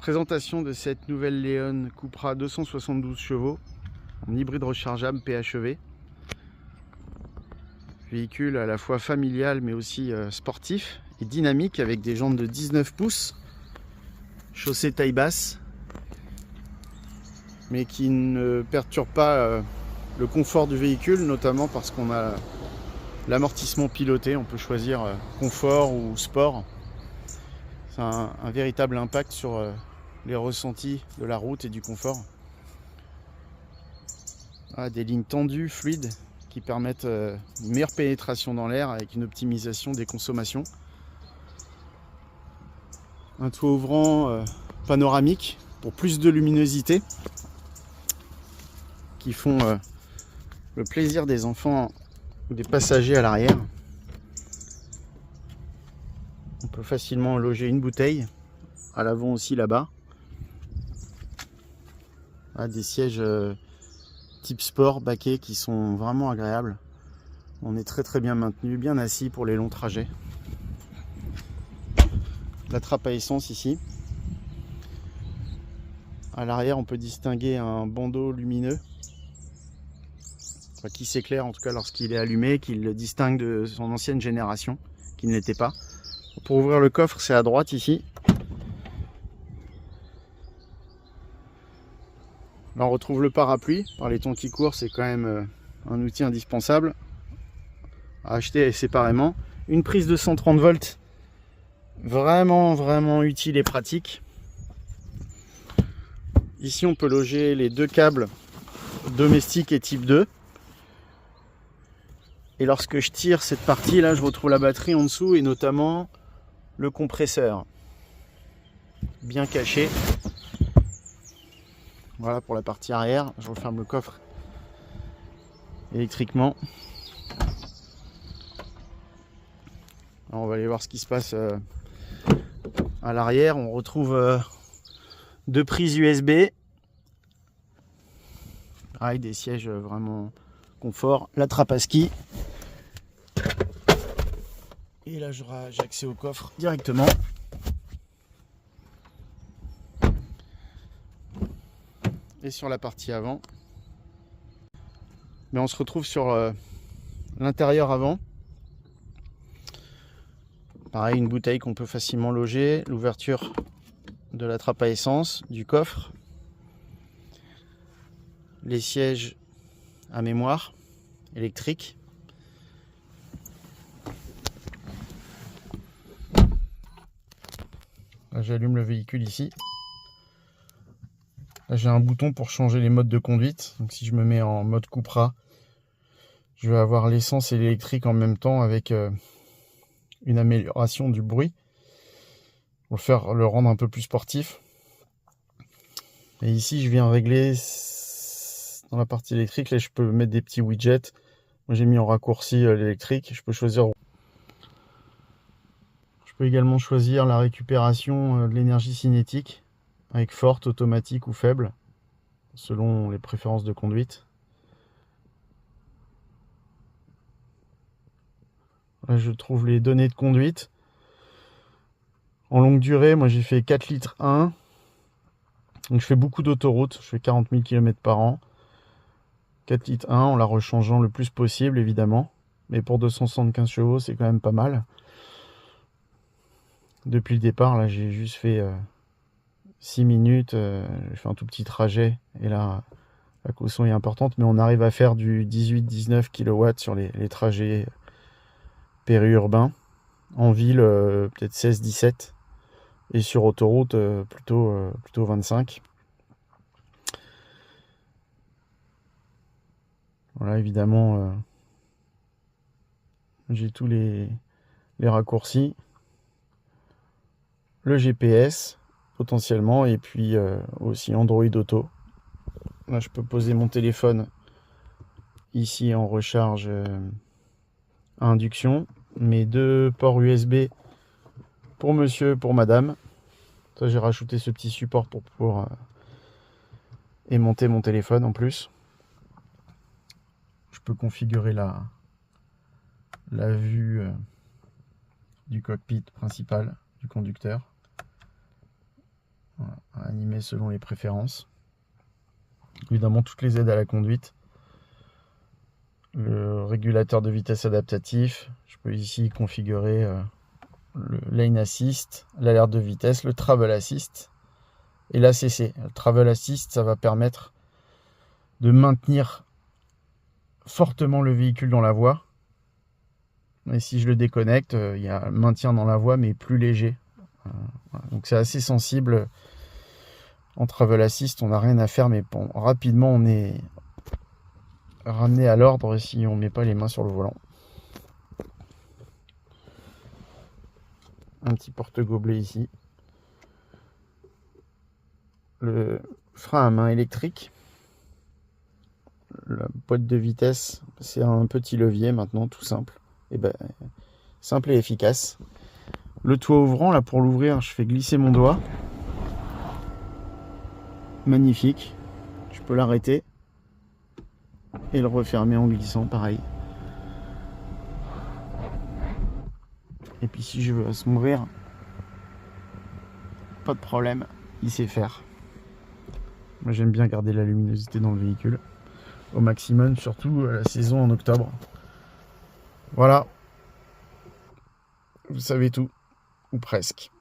Présentation de cette nouvelle Leon Cupra 272 chevaux en hybride rechargeable PHEV. Véhicule à la fois familial mais aussi sportif et dynamique avec des jantes de 19 pouces, chaussée taille basse, mais qui ne perturbe pas le confort du véhicule, notamment parce qu'on a l'amortissement piloté. On peut choisir confort ou sport. C'est un véritable impact sur les ressentis de la route et du confort. Des lignes tendues, fluides, qui permettent une meilleure pénétration dans l'air avec une optimisation des consommations. Un toit ouvrant panoramique pour plus de luminosité, qui font le plaisir des enfants ou des passagers à l'arrière. On peut facilement loger une bouteille, à l'avant aussi là-bas. Des sièges type sport, baquets, qui sont vraiment agréables. On est très bien maintenu, bien assis pour les longs trajets. La trappe à essence ici. À l'arrière, on peut distinguer un bandeau lumineux, qui s'éclaire en tout cas lorsqu'il est allumé, qui le distingue de son ancienne génération, qui ne l'était pas. Pour ouvrir le coffre, c'est à droite ici. Là, on retrouve le parapluie. Par les temps qui courent, c'est quand même un outil indispensable à acheter séparément. Une prise de 130 volts, vraiment utile et pratique. Ici, on peut loger les deux câbles domestiques et type 2. Et lorsque je tire cette partie là, je retrouve la batterie en dessous et notamment le compresseur bien caché. Voilà pour la partie arrière. Je referme le coffre électriquement. Alors on va aller voir ce qui se passe à l'arrière. On retrouve deux prises USB. Avec des sièges vraiment confort. La trappe à ski. Et là j'ai accès au coffre directement. Et sur la partie avant, mais on se retrouve sur l'intérieur avant. Pareil, une bouteille qu'on peut facilement loger, l'ouverture de la trappe à essence, du coffre, les sièges à mémoire électrique. J'allume le véhicule ici. Là, j'ai un bouton pour changer les modes de conduite. Donc si je me mets en mode Cupra, je vais avoir l'essence et l'électrique en même temps avec une amélioration du bruit pour le rendre un peu plus sportif. Et ici, je viens régler dans la partie électrique. Là, je peux mettre des petits widgets. Moi, j'ai mis en raccourci l'électrique. Je peux choisir. Je peux également choisir la récupération de l'énergie cinétique, avec forte, automatique ou faible, selon les préférences de conduite. Là, je trouve les données de conduite. En longue durée, moi j'ai fait 4 litres 1. Donc je fais beaucoup d'autoroutes, je fais 40 000 km par an. 4 litres 1 en la rechangeant le plus possible évidemment. Mais pour 275 chevaux, c'est quand même pas mal. Depuis le départ, là j'ai juste fait 6 minutes, j'ai fait un tout petit trajet et là la caution est importante, mais on arrive à faire du 18-19 kW sur les trajets périurbains. En ville peut-être 16-17 et sur autoroute plutôt 25. Voilà, évidemment j'ai tous les raccourcis, le GPS potentiellement, et puis aussi Android Auto. Là, je peux poser mon téléphone ici en recharge à induction. Mes deux ports USB pour monsieur, pour madame. Ça, j'ai rajouté ce petit support pour pouvoir aimanter mon téléphone en plus. Je peux configurer la vue du cockpit principal du conducteur. Voilà, mais selon les préférences. Évidemment, toutes les aides à la conduite. Le régulateur de vitesse adaptatif. Je peux ici configurer le lane assist, l'alerte de vitesse, le travel assist et l'ACC. Le travel assist, ça va permettre de maintenir fortement le véhicule dans la voie. Et si je le déconnecte, il y a un maintien dans la voie, mais plus léger. Donc c'est assez sensible. En travel assist, on n'a rien à faire, mais bon, rapidement, on est ramené à l'ordre si on ne met pas les mains sur le volant. Un petit porte-gobelet ici. Le frein à main électrique. La boîte de vitesse, c'est un petit levier maintenant, tout simple. Et ben, simple et efficace. Le toit ouvrant, là pour l'ouvrir, je fais glisser mon doigt. Magnifique. Je peux l'arrêter et le refermer en glissant, pareil. Et puis si je veux s'ouvrir, pas de problème, il sait faire. Moi j'aime bien garder la luminosité dans le véhicule au maximum, surtout à la saison en octobre. Voilà, vous savez tout, ou presque.